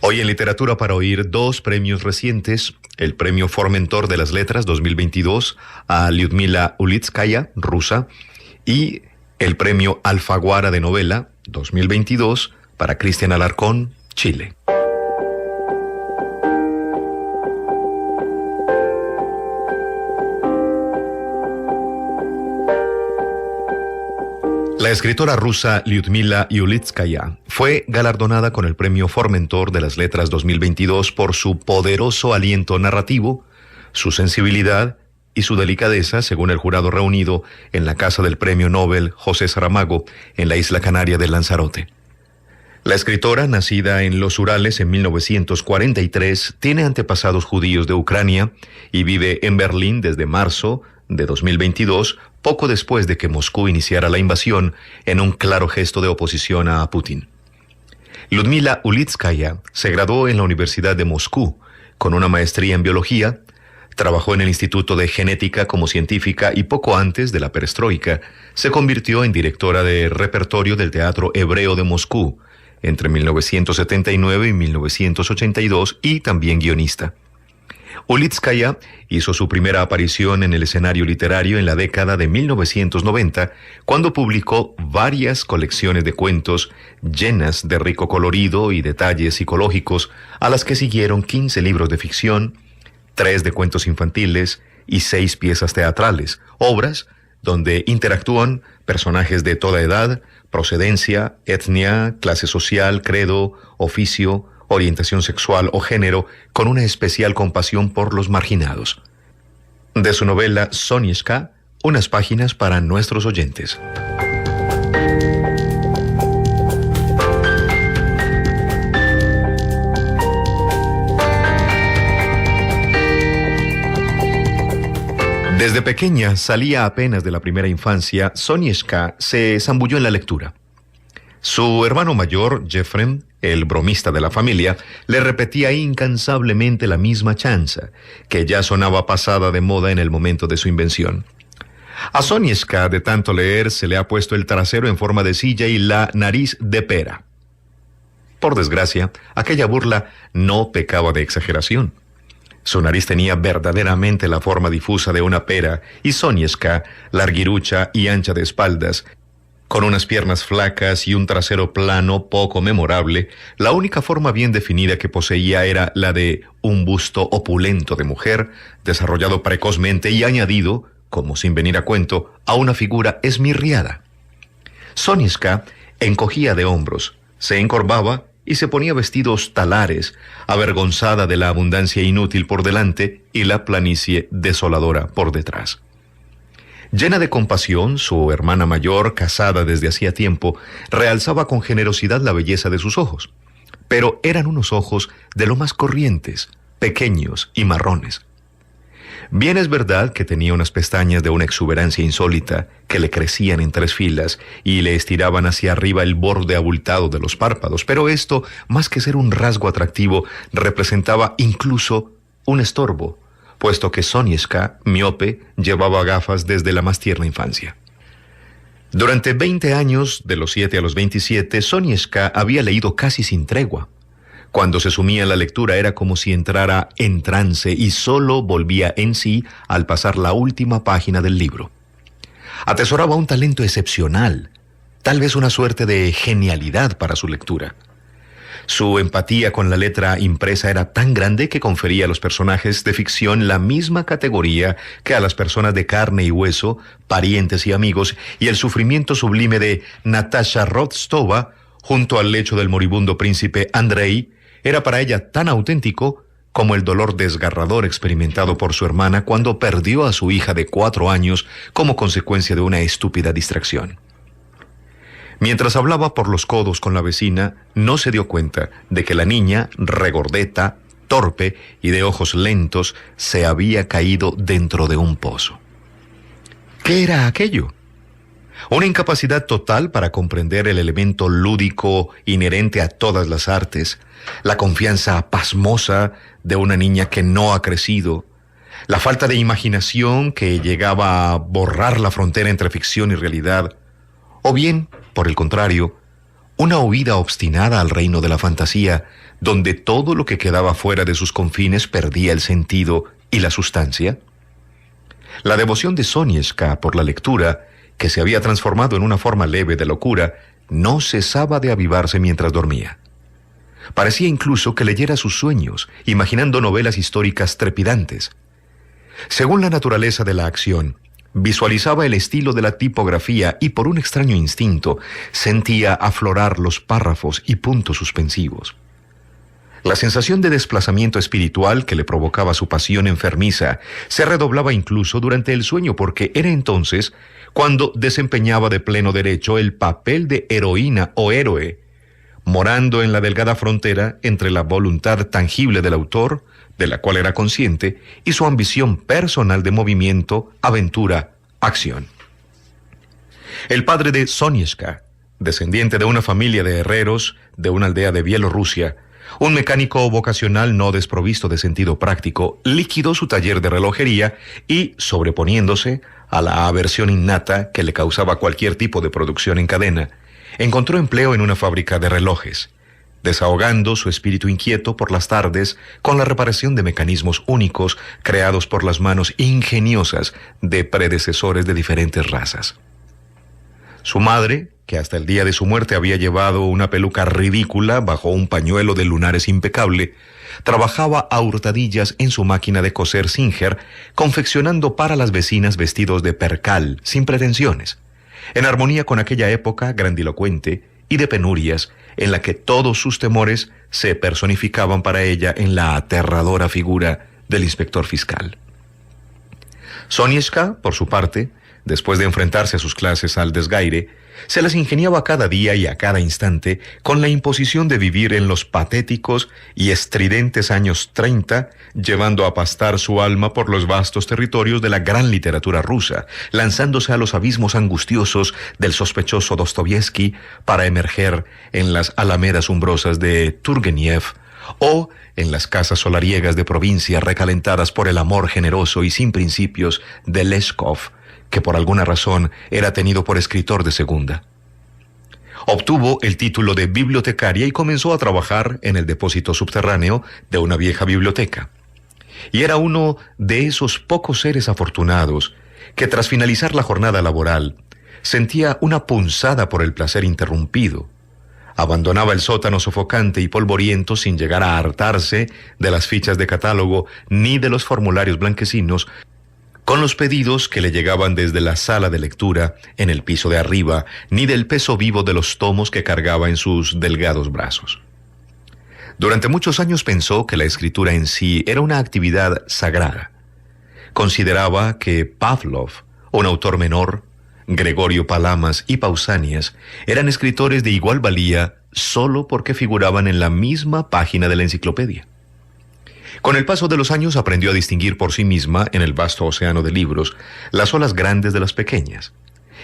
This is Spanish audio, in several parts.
Hoy en Literatura para Oír, dos premios recientes: el Premio Formentor de las Letras 2022 a Lyudmila Ulitskaya, rusa, y el Premio Alfaguara de Novela 2022 para Cristian Alarcón, Chile. La escritora rusa Lyudmila Ulitskaya fue galardonada con el Premio Formentor de las Letras 2022 por su poderoso aliento narrativo, su sensibilidad y su delicadeza, según el jurado reunido en la Casa del Premio Nobel José Saramago en la isla canaria de Lanzarote. La escritora, nacida en los Urales en 1943, tiene antepasados judíos de Ucrania y vive en Berlín desde marzo de 2022, poco después de que Moscú iniciara la invasión, en un claro gesto de oposición a Putin. Lyudmila Ulitskaya se graduó en la Universidad de Moscú con una maestría en biología, trabajó en el Instituto de Genética como científica y poco antes de la perestroika se convirtió en directora de repertorio del Teatro Hebreo de Moscú entre 1979 y 1982 y también guionista. Ulitskaya hizo su primera aparición en el escenario literario en la década de 1990, cuando publicó varias colecciones de cuentos llenas de rico colorido y detalles psicológicos, a las que siguieron 15 libros de ficción, 3 de cuentos infantiles y 6 piezas teatrales, obras donde interactúan personajes de toda edad, procedencia, etnia, clase social, credo, oficio, orientación sexual o género, con una especial compasión por los marginados. De su novela Sonieszka, unas páginas para nuestros oyentes. Desde pequeña, salía apenas de la primera infancia, Sonieszka se zambulló en la lectura. Su hermano mayor, Jefrem, el bromista de la familia, le repetía incansablemente la misma chanza, que ya sonaba pasada de moda en el momento de su invención. A Sonieszka, de tanto leer, se le ha puesto el trasero en forma de silla y la nariz de pera. Por desgracia, aquella burla no pecaba de exageración. Su nariz tenía verdaderamente la forma difusa de una pera, y Sonieszka, larguirucha y ancha de espaldas, con unas piernas flacas y un trasero plano poco memorable, la única forma bien definida que poseía era la de un busto opulento de mujer, desarrollado precozmente y añadido, como sin venir a cuento, a una figura esmirriada. Sonieszka encogía de hombros, se encorvaba y se ponía vestidos talares, avergonzada de la abundancia inútil por delante y la planicie desoladora por detrás. Llena de compasión, su hermana mayor, casada desde hacía tiempo, realzaba con generosidad la belleza de sus ojos. Pero eran unos ojos de lo más corrientes, pequeños y marrones. Bien es verdad que tenía unas pestañas de una exuberancia insólita que le crecían en 3 filas y le estiraban hacia arriba el borde abultado de los párpados, pero esto, más que ser un rasgo atractivo, representaba incluso un estorbo, puesto que Sonieszka, miope, llevaba gafas desde la más tierna infancia. Durante 20 años, de los 7 a los 27, Sonieszka había leído casi sin tregua. Cuando se sumía en la lectura era como si entrara en trance y solo volvía en sí al pasar la última página del libro. Atesoraba un talento excepcional, tal vez una suerte de genialidad para su lectura. Su empatía con la letra impresa era tan grande que confería a los personajes de ficción la misma categoría que a las personas de carne y hueso, parientes y amigos, y el sufrimiento sublime de Natasha Rostova junto al lecho del moribundo príncipe Andrei era para ella tan auténtico como el dolor desgarrador experimentado por su hermana cuando perdió a su hija de 4 años como consecuencia de una estúpida distracción. Mientras hablaba por los codos con la vecina, no se dio cuenta de que la niña, regordeta, torpe y de ojos lentos, se había caído dentro de un pozo. ¿Qué era aquello? Una incapacidad total para comprender el elemento lúdico inherente a todas las artes, la confianza pasmosa de una niña que no ha crecido, la falta de imaginación que llegaba a borrar la frontera entre ficción y realidad, o bien, por el contrario, una huida obstinada al reino de la fantasía, donde todo lo que quedaba fuera de sus confines perdía el sentido y la sustancia? La devoción de Sonieska por la lectura, que se había transformado en una forma leve de locura, no cesaba de avivarse mientras dormía. Parecía incluso que leyera sus sueños, imaginando novelas históricas trepidantes. Según la naturaleza de la acción, visualizaba el estilo de la tipografía y por un extraño instinto sentía aflorar los párrafos y puntos suspensivos. La sensación de desplazamiento espiritual que le provocaba su pasión enfermiza se redoblaba incluso durante el sueño, porque era entonces cuando desempeñaba de pleno derecho el papel de heroína o héroe, morando en la delgada frontera entre la voluntad tangible del autor, de la cual era consciente, y su ambición personal de movimiento, aventura, acción. El padre de Sonieska, descendiente de una familia de herreros de una aldea de Bielorrusia, un mecánico vocacional no desprovisto de sentido práctico, liquidó su taller de relojería y, sobreponiéndose a la aversión innata que le causaba cualquier tipo de producción en cadena, encontró empleo en una fábrica de relojes, desahogando su espíritu inquieto por las tardes con la reparación de mecanismos únicos creados por las manos ingeniosas de predecesores de diferentes razas. Su madre, que hasta el día de su muerte había llevado una peluca ridícula bajo un pañuelo de lunares impecable, trabajaba a hurtadillas en su máquina de coser Singer, confeccionando para las vecinas vestidos de percal, sin pretensiones, en armonía con aquella época grandilocuente y de penurias en la que todos sus temores se personificaban para ella en la aterradora figura del inspector fiscal. Sonieska, por su parte, después de enfrentarse a sus clases al desgaire, se las ingeniaba cada día y a cada instante con la imposición de vivir en los patéticos y estridentes años 30, llevando a pastar su alma por los vastos territorios de la gran literatura rusa, lanzándose a los abismos angustiosos del sospechoso Dostoyevsky para emerger en las alamedas umbrosas de Turgeniev o en las casas solariegas de provincia recalentadas por el amor generoso y sin principios de Leskov, que por alguna razón era tenido por escritor de segunda. Obtuvo el título de bibliotecaria y comenzó a trabajar en el depósito subterráneo de una vieja biblioteca. Y era uno de esos pocos seres afortunados que tras finalizar la jornada laboral sentía una punzada por el placer interrumpido. Abandonaba el sótano sofocante y polvoriento sin llegar a hartarse de las fichas de catálogo ni de los formularios blanquecinos con los pedidos que le llegaban desde la sala de lectura en el piso de arriba, ni del peso vivo de los tomos que cargaba en sus delgados brazos. Durante muchos años pensó que la escritura en sí era una actividad sagrada. Consideraba que Pavlov, un autor menor, Gregorio Palamas y Pausanias eran escritores de igual valía solo porque figuraban en la misma página de la enciclopedia. Con el paso de los años aprendió a distinguir por sí misma, en el vasto océano de libros, las olas grandes de las pequeñas,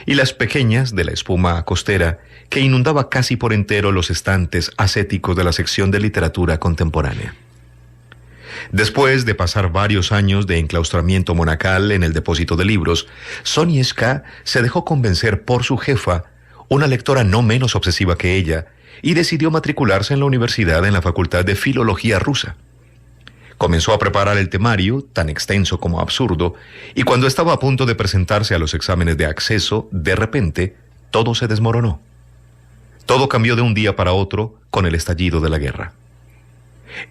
y las pequeñas de la espuma costera que inundaba casi por entero los estantes ascéticos de la sección de literatura contemporánea. Después de pasar varios años de enclaustramiento monacal en el depósito de libros, Sonieska se dejó convencer por su jefa, una lectora no menos obsesiva que ella, y decidió matricularse en la universidad en la Facultad de Filología Rusa. Comenzó a preparar el temario, tan extenso como absurdo, y cuando estaba a punto de presentarse a los exámenes de acceso, de repente, todo se desmoronó. Todo cambió de un día para otro con el estallido de la guerra.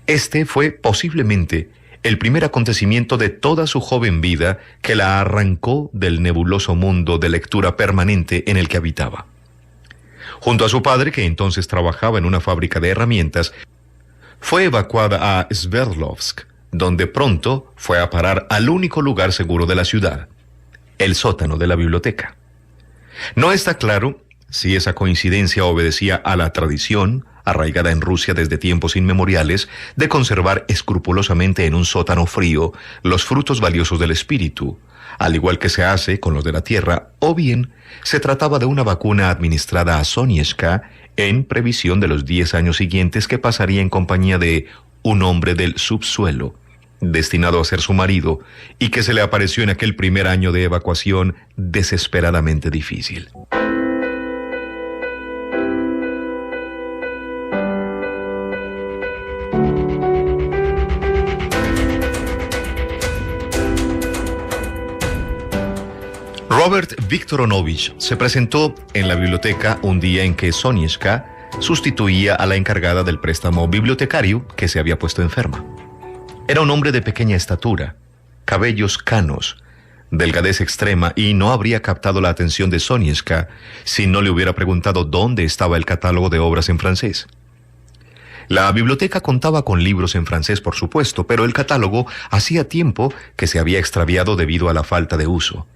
Este fue posiblemente el primer acontecimiento de toda su joven vida que la arrancó del nebuloso mundo de lectura permanente en el que habitaba. Junto a su padre, que entonces trabajaba en una fábrica de herramientas, fue evacuada a Sverdlovsk, donde pronto fue a parar al único lugar seguro de la ciudad, el sótano de la biblioteca. No está claro si esa coincidencia obedecía a la tradición, arraigada en Rusia desde tiempos inmemoriales, de conservar escrupulosamente en un sótano frío los frutos valiosos del espíritu, al igual que se hace con los de la tierra, o bien se trataba de una vacuna administrada a Sonieska en previsión de los 10 años siguientes que pasaría en compañía de un hombre del subsuelo, destinado a ser su marido, y que se le apareció en aquel primer año de evacuación desesperadamente difícil. Robert Viktoronovich se presentó en la biblioteca un día en que Sonieszka sustituía a la encargada del préstamo bibliotecario que se había puesto enferma. Era un hombre de pequeña estatura, cabellos canos, delgadez extrema, y no habría captado la atención de Sonieszka si no le hubiera preguntado dónde estaba el catálogo de obras en francés. La biblioteca contaba con libros en francés, por supuesto, pero el catálogo hacía tiempo que se había extraviado debido a la falta de uso.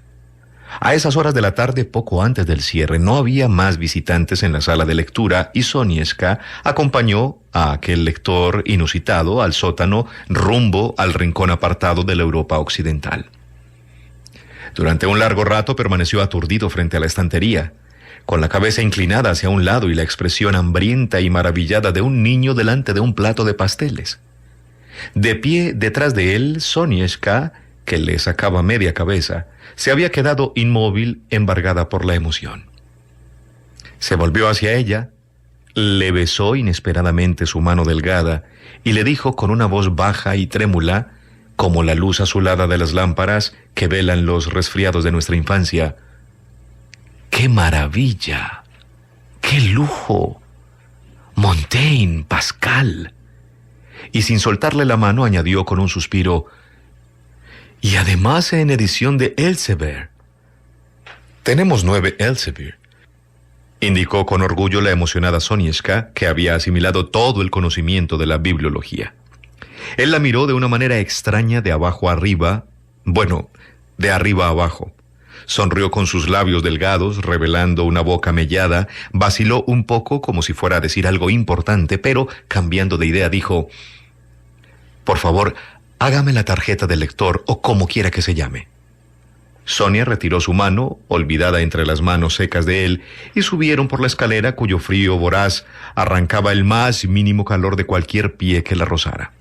A esas horas de la tarde, poco antes del cierre, no había más visitantes en la sala de lectura y Sonieszka acompañó a aquel lector inusitado al sótano rumbo al rincón apartado de la Europa occidental. Durante un largo rato permaneció aturdido frente a la estantería, con la cabeza inclinada hacia un lado y la expresión hambrienta y maravillada de un niño delante de un plato de pasteles. De pie detrás de él, Sonieszka, que le sacaba media cabeza, se había quedado inmóvil, embargada por la emoción. Se volvió hacia ella, le besó inesperadamente su mano delgada y le dijo con una voz baja y trémula, como la luz azulada de las lámparas que velan los resfriados de nuestra infancia: ¡qué maravilla! ¡Qué lujo! Montaigne, Pascal. Y sin soltarle la mano añadió con un suspiro: y además en edición de Elsevier. Tenemos 9 Elsevier, indicó con orgullo la emocionada Sonieszka, que había asimilado todo el conocimiento de la bibliología. Él la miró de una manera extraña de abajo arriba, bueno, de arriba abajo. Sonrió con sus labios delgados, revelando una boca mellada, vaciló un poco como si fuera a decir algo importante, pero cambiando de idea dijo: por favor, hágame la tarjeta del lector o como quiera que se llame. Sonia retiró su mano, olvidada entre las manos secas de él, y subieron por la escalera cuyo frío voraz arrancaba el más mínimo calor de cualquier pie que la rozara.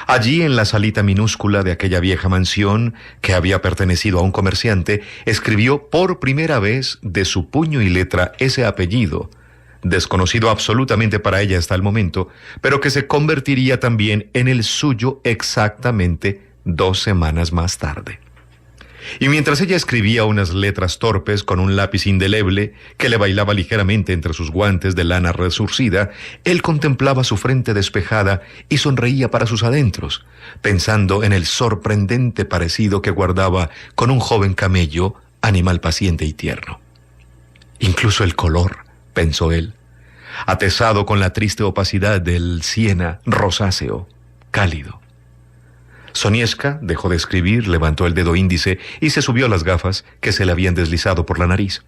Allí, en la salita minúscula de aquella vieja mansión que había pertenecido a un comerciante, escribió por primera vez de su puño y letra ese apellido, desconocido absolutamente para ella hasta el momento, pero que se convertiría también en el suyo exactamente 2 semanas más tarde. Y mientras ella escribía unas letras torpes con un lápiz indeleble que le bailaba ligeramente entre sus guantes de lana resurcida, él contemplaba su frente despejada y sonreía para sus adentros, pensando en el sorprendente parecido que guardaba con un joven camello, animal paciente y tierno. Incluso el color, pensó él, atesado con la triste opacidad del siena rosáceo, cálido. Sonieszka dejó de escribir, levantó el dedo índice y se subió las gafas que se le habían deslizado por la nariz.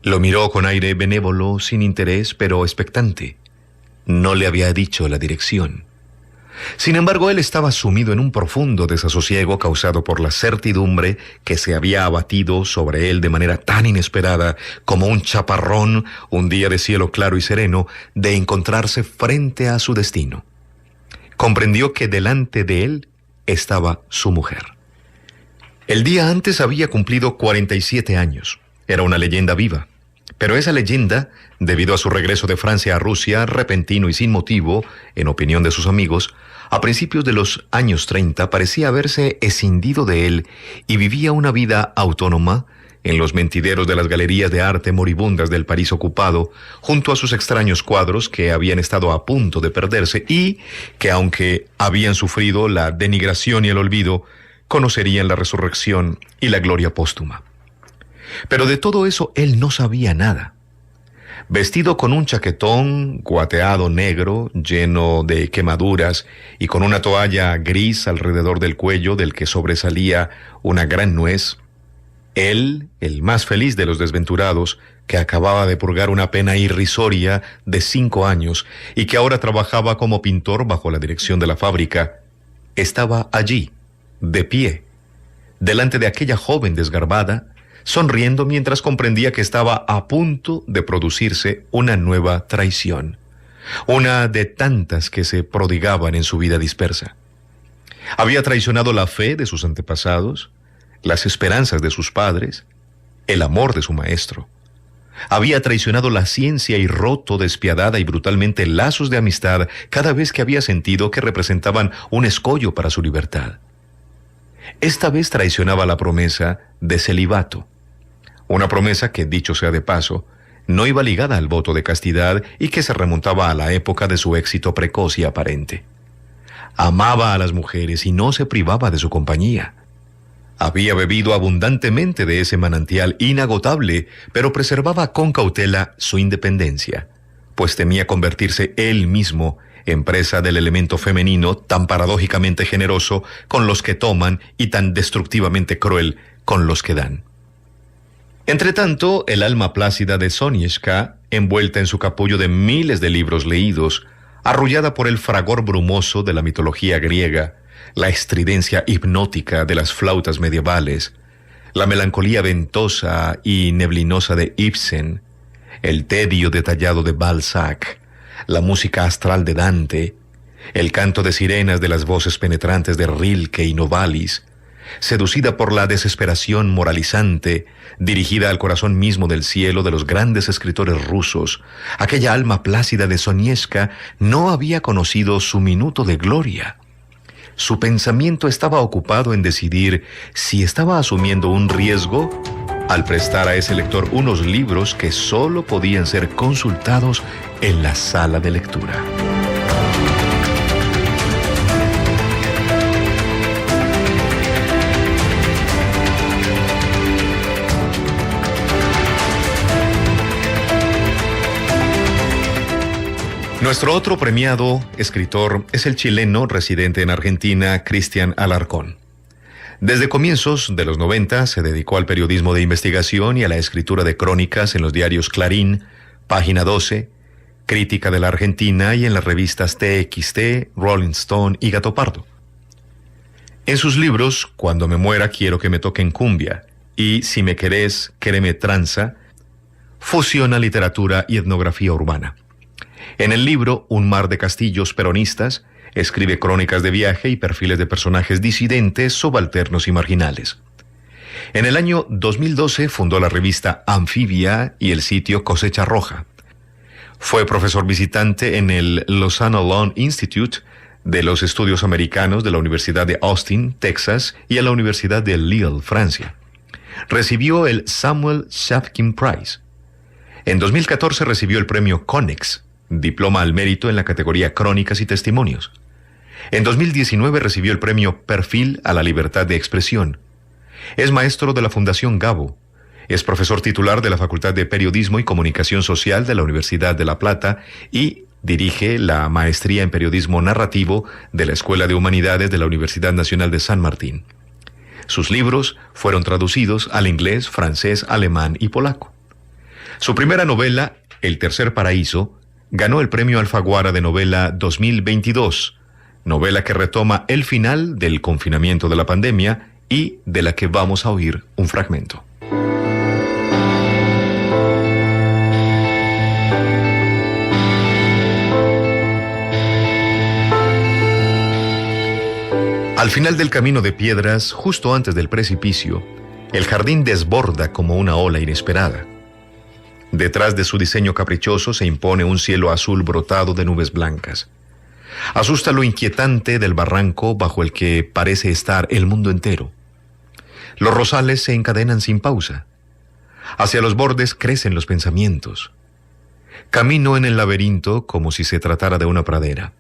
Lo miró con aire benévolo, sin interés, pero expectante. No le había dicho la dirección. Sin embargo, él estaba sumido en un profundo desasosiego causado por la certidumbre que se había abatido sobre él de manera tan inesperada como un chaparrón un día de cielo claro y sereno, de encontrarse frente a su destino. Comprendió que delante de él estaba su mujer. El día antes había cumplido 47 años. Era una leyenda viva. Pero esa leyenda, debido a su regreso de Francia a Rusia, repentino y sin motivo, en opinión de sus amigos, a principios de los años 30 parecía haberse escindido de él y vivía una vida autónoma en los mentideros de las galerías de arte moribundas del París ocupado, junto a sus extraños cuadros que habían estado a punto de perderse y que, aunque habían sufrido la denigración y el olvido, conocerían la resurrección y la gloria póstuma. Pero de todo eso él no sabía nada. Vestido con un chaquetón guateado negro, lleno de quemaduras, y con una toalla gris alrededor del cuello del que sobresalía una gran nuez, él, el más feliz de los desventurados, que acababa de purgar una pena irrisoria de 5 años y que ahora trabajaba como pintor bajo la dirección de la fábrica, estaba allí, de pie, delante de aquella joven desgarbada, sonriendo mientras comprendía que estaba a punto de producirse una nueva traición, una de tantas que se prodigaban en su vida dispersa. Había traicionado la fe de sus antepasados, las esperanzas de sus padres, el amor de su maestro. Había traicionado la ciencia y roto despiadada y brutalmente lazos de amistad cada vez que había sentido que representaban un escollo para su libertad. Esta vez traicionaba la promesa de celibato, Una promesa que, dicho sea de paso, no iba ligada al voto de castidad y que se remontaba a la época de su éxito precoz y aparente. Amaba a las mujeres y no se privaba de su compañía. Había bebido abundantemente de ese manantial inagotable, pero preservaba con cautela su independencia, pues temía convertirse él mismo en presa del elemento femenino tan paradójicamente generoso con los que toman y tan destructivamente cruel con los que dan. Entretanto, el alma plácida de Sonieczka, envuelta en su capullo de miles de libros leídos, arrullada por el fragor brumoso de la mitología griega, la estridencia hipnótica de las flautas medievales, la melancolía ventosa y neblinosa de Ibsen, el tedio detallado de Balzac, la música astral de Dante, el canto de sirenas de las voces penetrantes de Rilke y Novalis, seducida por la desesperación moralizante, dirigida al corazón mismo del cielo de los grandes escritores rusos, aquella alma plácida de Sonieczka no había conocido su minuto de gloria. Su pensamiento estaba ocupado en decidir si estaba asumiendo un riesgo al prestar a ese lector unos libros que solo podían ser consultados en la sala de lectura. Nuestro otro premiado escritor es el chileno residente en Argentina, Cristian Alarcón. Desde comienzos de los 90 se dedicó al periodismo de investigación y a la escritura de crónicas en los diarios Clarín, Página 12, Crítica de la Argentina y en las revistas TXT, Rolling Stone y Gato Pardo. En sus libros, Cuando me muera quiero que me toquen cumbia y Si me querés, quéreme tranza, fusiona literatura y etnografía urbana. En el libro Un mar de castillos peronistas, escribe crónicas de viaje y perfiles de personajes disidentes, subalternos y marginales. En el año 2012 fundó la revista Anfibia y el sitio Cosecha Roja. Fue profesor visitante en el Lozano Law Institute de los Estudios Americanos de la Universidad de Austin, Texas, y a la Universidad de Lille, Francia. Recibió el Samuel Shapkin Prize. En 2014 recibió el premio Konex, diploma al mérito en la categoría Crónicas y Testimonios. En 2019 recibió el premio Perfil a la Libertad de Expresión. Es maestro de la Fundación Gabo. Es profesor titular de la Facultad de Periodismo y Comunicación Social de la Universidad de La Plata y dirige la Maestría en Periodismo Narrativo de la Escuela de Humanidades de la Universidad Nacional de San Martín. Sus libros fueron traducidos al inglés, francés, alemán y polaco. Su primera novela, El Tercer Paraíso, ganó el premio Alfaguara de novela 2022, novela que retoma el final del confinamiento de la pandemia y de la que vamos a oír un fragmento. Al final del camino de piedras, justo antes del precipicio, el jardín desborda como una ola inesperada. Detrás de su diseño caprichoso se impone un cielo azul brotado de nubes blancas. Asusta lo inquietante del barranco bajo el que parece estar el mundo entero. Los rosales se encadenan sin pausa. Hacia los bordes crecen los pensamientos. Camino en el laberinto como si se tratara de una pradera.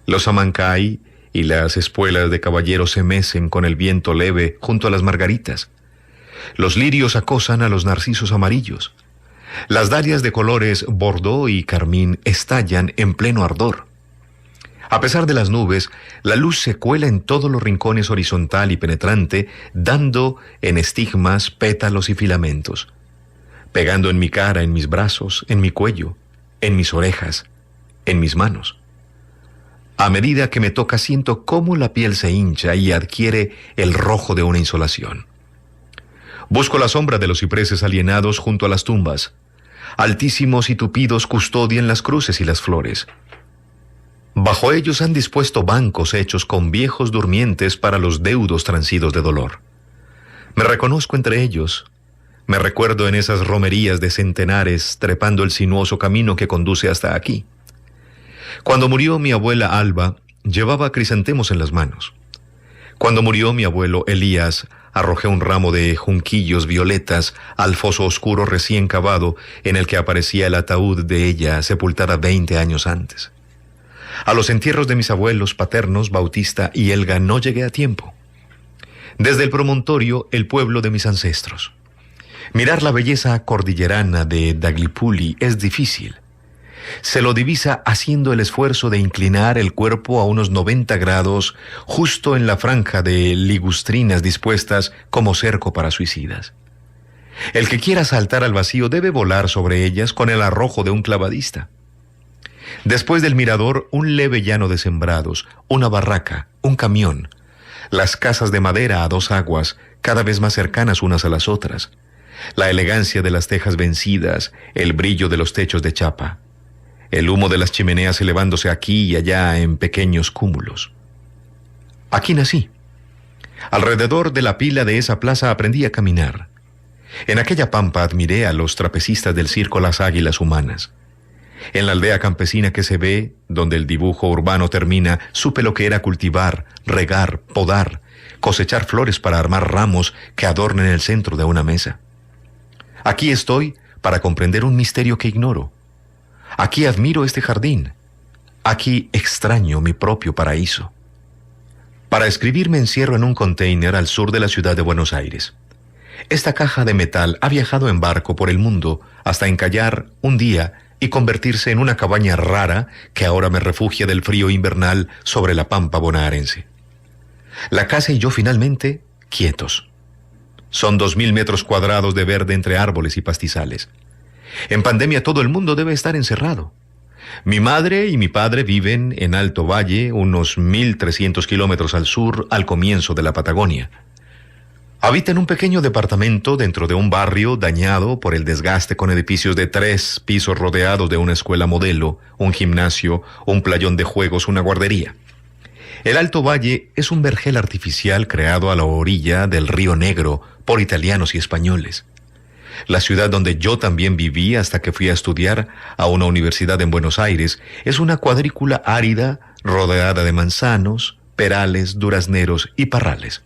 Los amancay y las espuelas de caballero se mecen con el viento leve junto a las margaritas. Los lirios acosan a los narcisos amarillos. Las dalias de colores bordó y carmín estallan en pleno ardor. A pesar de las nubes, la luz se cuela en todos los rincones horizontal y penetrante, dando en estigmas, pétalos y filamentos, pegando en mi cara, en mis brazos, en mi cuello, en mis orejas, en mis manos. A medida que me toca siento cómo la piel se hincha y adquiere el rojo de una insolación. Busco la sombra de los cipreses alienados junto a las tumbas. Altísimos y tupidos custodian las cruces y las flores. Bajo ellos han dispuesto bancos hechos con viejos durmientes para los deudos transidos de dolor. Me reconozco entre ellos. Me recuerdo en esas romerías de centenares trepando el sinuoso camino que conduce hasta aquí. Cuando murió mi abuela Alba, llevaba crisantemos en las manos. Cuando murió mi abuelo Elías, arrojé un ramo de junquillos violetas al foso oscuro recién cavado en el que aparecía el ataúd de ella sepultada 20 años antes. A los entierros de mis abuelos paternos, Bautista y Elga, no llegué a tiempo. Desde el promontorio, el pueblo de mis ancestros. Mirar la belleza cordillerana de Daglipuli es difícil. Se lo divisa haciendo el esfuerzo de inclinar el cuerpo a unos 90 grados, justo en la franja de ligustrinas dispuestas como cerco para suicidas. El que quiera saltar al vacío debe volar sobre ellas con el arrojo de un clavadista. Después del mirador, un leve llano de sembrados, una barraca, un camión, las casas de madera a 2 aguas, cada vez más cercanas unas a las otras, la elegancia de las tejas vencidas, el brillo de los techos de chapa, el humo de las chimeneas elevándose aquí y allá en pequeños cúmulos. Aquí nací. Alrededor de la pila de esa plaza aprendí a caminar. En aquella pampa admiré a los trapecistas del circo Las Águilas Humanas. En la aldea campesina que se ve, donde el dibujo urbano termina, supe lo que era cultivar, regar, podar, cosechar flores para armar ramos que adornen el centro de una mesa. Aquí estoy para comprender un misterio que ignoro. Aquí admiro este jardín. Aquí extraño mi propio paraíso. Para escribir me encierro en un container al sur de la ciudad de Buenos Aires. Esta caja de metal ha viajado en barco por el mundo hasta encallar un día y convertirse en una cabaña rara que ahora me refugia del frío invernal sobre la pampa bonaerense. La casa y yo finalmente quietos. Son 2000 metros cuadrados de verde entre árboles y pastizales. En pandemia todo el mundo debe estar encerrado. Mi madre y mi padre viven en Alto Valle, unos 1300 kilómetros al sur, al comienzo de la Patagonia. Habita en un pequeño departamento dentro de un barrio dañado por el desgaste, con edificios de 3 pisos rodeados de una escuela modelo, un gimnasio, un playón de juegos, una guardería. El Alto Valle es un vergel artificial creado a la orilla del Río Negro por italianos y españoles. La ciudad donde yo también viví hasta que fui a estudiar a una universidad en Buenos Aires es una cuadrícula árida rodeada de manzanos, perales, durazneros y parrales.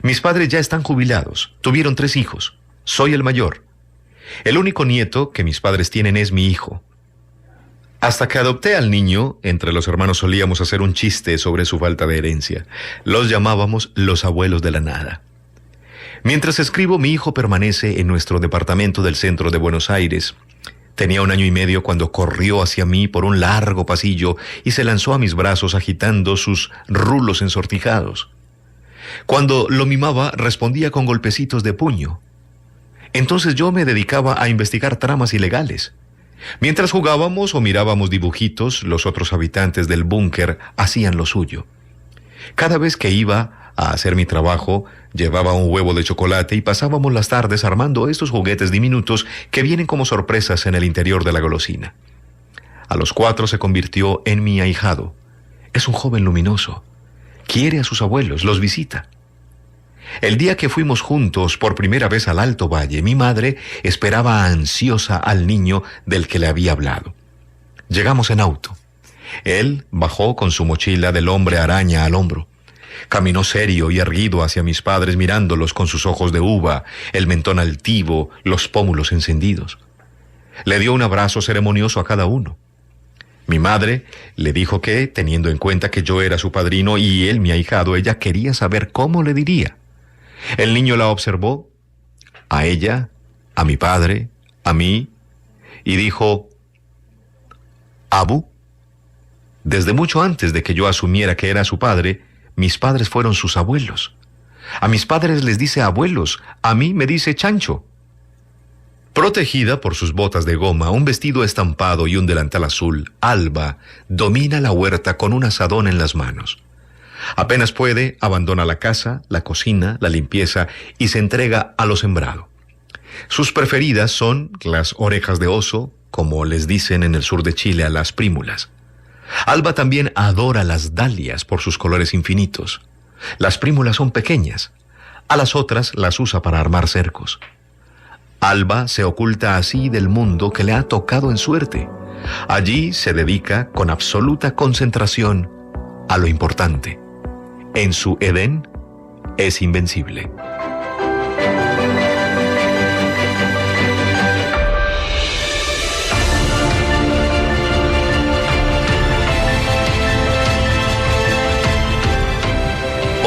Mis padres ya están jubilados, tuvieron 3 hijos. Soy el mayor. El único nieto que mis padres tienen es mi hijo. Hasta que adopté al niño, entre los hermanos solíamos hacer un chiste sobre su falta de herencia. Los llamábamos los abuelos de la nada. Mientras escribo, mi hijo permanece en nuestro departamento del centro de Buenos Aires. Tenía 1 año y medio cuando corrió hacia mí por un largo pasillo y se lanzó a mis brazos agitando sus rulos ensortijados. Cuando lo mimaba, respondía con golpecitos de puño. Entonces yo me dedicaba a investigar tramas ilegales. Mientras jugábamos o mirábamos dibujitos, los otros habitantes del búnker hacían lo suyo. Cada vez que iba a hacer mi trabajo, llevaba un huevo de chocolate y pasábamos las tardes armando estos juguetes diminutos que vienen como sorpresas en el interior de la golosina. A los 4 se convirtió en mi ahijado. Es un joven luminoso. Quiere a sus abuelos, los visita. El día que fuimos juntos por primera vez al Alto Valle, mi madre esperaba ansiosa al niño del que le había hablado. Llegamos en auto. Él bajó con su mochila del hombre araña al hombro. Caminó serio y erguido hacia mis padres, mirándolos con sus ojos de uva, el mentón altivo, los pómulos encendidos. Le dio un abrazo ceremonioso a cada uno. Mi madre le dijo que, teniendo en cuenta que yo era su padrino y él mi ahijado, ella quería saber cómo le diría. El niño la observó, a ella, a mi padre, a mí, y dijo, «Abu». Desde mucho antes de que yo asumiera que era su padre, mis padres fueron sus abuelos. A mis padres les dice abuelos, a mí me dice chancho. Protegida por sus botas de goma, un vestido estampado y un delantal azul, Alba domina la huerta con un asadón en las manos. Apenas puede, abandona la casa, la cocina, la limpieza y se entrega a lo sembrado. Sus preferidas son las orejas de oso, como les dicen en el sur de Chile a las prímulas. Alba también adora las dalias por sus colores infinitos. Las prímulas son pequeñas. A las otras las usa para armar cercos. Alba se oculta así del mundo que le ha tocado en suerte. Allí se dedica con absoluta concentración a lo importante. En su Edén, es invencible.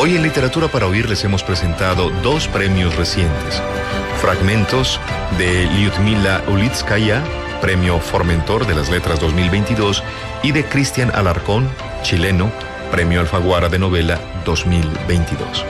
Hoy en Literatura para Oír les hemos presentado 2 premios recientes. Fragmentos de Lyudmila Ulitskaya, Premio Formentor de las Letras 2022, y de Cristian Alarcón, chileno, Premio Alfaguara de Novela 2022.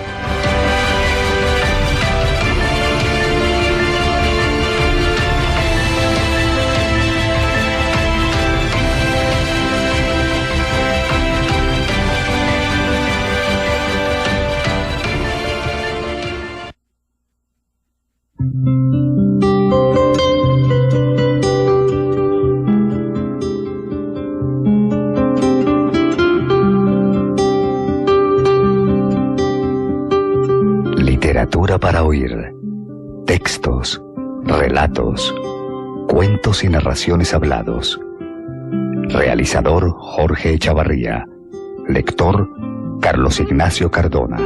Literatura para oír. Textos, relatos, cuentos y narraciones hablados. Realizador Jorge Echavarría. Lector Carlos Ignacio Cardona.